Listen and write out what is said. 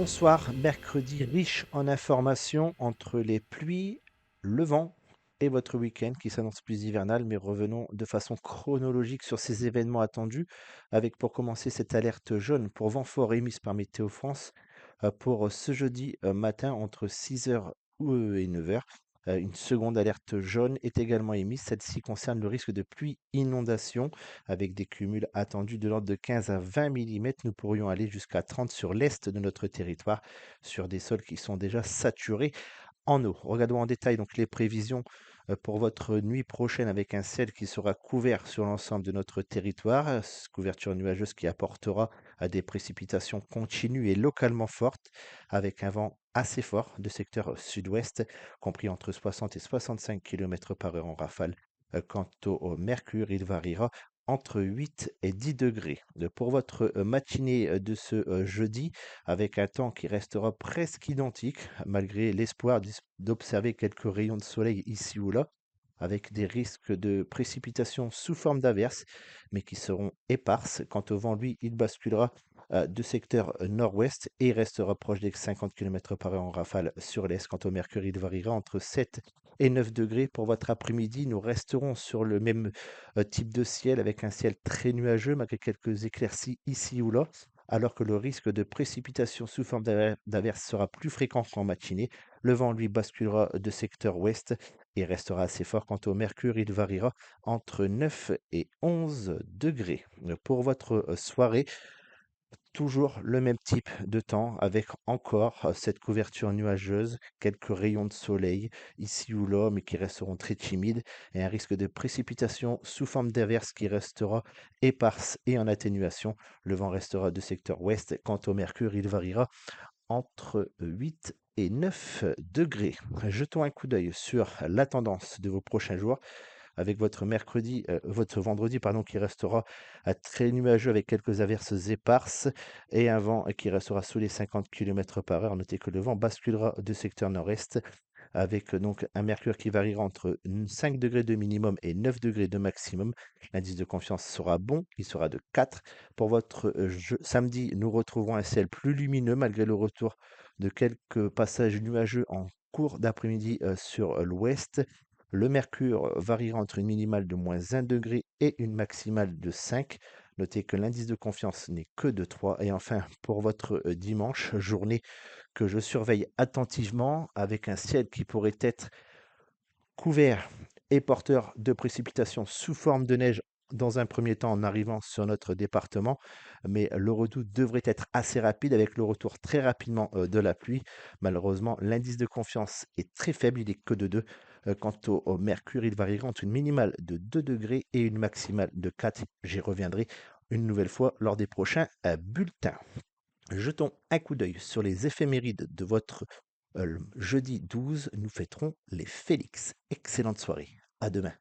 Bonsoir, mercredi riche en informations entre les pluies, le vent et votre week-end qui s'annonce plus hivernal, mais revenons de façon chronologique sur ces événements attendus, avec pour commencer cette alerte jaune pour vent fort émise par Météo France pour ce jeudi matin entre 6 heures et 9 heures. Une seconde alerte jaune est également émise. Celle-ci concerne le risque de pluie inondation avec des cumuls attendus de l'ordre de 15 à 20 millimètres. Nous pourrions aller jusqu'à 30 sur l'est de notre territoire sur des sols qui sont déjà saturés en eau. Regardons en détail donc les prévisions pour votre nuit prochaine avec un ciel qui sera couvert sur l'ensemble de notre territoire, couverture nuageuse qui apportera à des précipitations continues et localement fortes avec un vent assez fort de secteur sud-ouest, compris entre 60 et 65 km par heure en rafale. Quant au mercure, il variera entre 8 et 10 degrés. Pour votre matinée de ce jeudi, avec un temps qui restera presque identique, malgré l'espoir d'observer quelques rayons de soleil ici ou là, avec des risques de précipitations sous forme d'averses, mais qui seront éparses. Quant au vent, lui, il basculera de secteur nord-ouest et il restera proche des 50 km par heure en rafale sur l'est. Quant au mercure, il variera entre 7 et 9 degrés. Pour votre après-midi, nous resterons sur le même type de ciel, avec un ciel très nuageux, malgré quelques éclaircies ici ou là, alors que le risque de précipitation sous forme d'averse sera plus fréquent qu'en matinée. Le vent, lui, basculera de secteur ouest et restera assez fort. Quant au mercure, il variera entre 9 et 11 degrés. Pour votre soirée, toujours le même type de temps avec encore cette couverture nuageuse, quelques rayons de soleil ici ou là, mais qui resteront très timides, et un risque de précipitation sous forme d'averse qui restera éparse et en atténuation. Le vent restera de secteur ouest. Quant au mercure, il variera entre 8 et 9 degrés. Jetons un coup d'œil sur la tendance de vos prochains jours avec votre vendredi pardon, qui restera très nuageux avec quelques averses éparses et un vent qui restera sous les 50 km par heure. Notez que le vent basculera de secteur nord-est avec donc un mercure qui variera entre 5 degrés de minimum et 9 degrés de maximum. L'indice de confiance sera bon, il sera de 4. Pour votre samedi, nous retrouverons un ciel plus lumineux malgré le retour de quelques passages nuageux en cours d'après-midi sur l'ouest. Le mercure variera entre une minimale de -1 degré et une maximale de 5. Notez que l'indice de confiance n'est que de 3. Et enfin, pour votre dimanche, journée que je surveille attentivement avec un ciel qui pourrait être couvert et porteur de précipitations sous forme de neige dans un premier temps en arrivant sur notre département, mais le retour devrait être assez rapide avec le retour très rapidement de la pluie. Malheureusement, l'indice de confiance est très faible, il est que de 2. Quant au mercure, il variera entre une minimale de 2 degrés et une maximale de 4. J'y reviendrai une nouvelle fois lors des prochains bulletins. Jetons un coup d'œil sur les éphémérides de votre jeudi 12. Nous fêterons les Félix. Excellente soirée. À demain.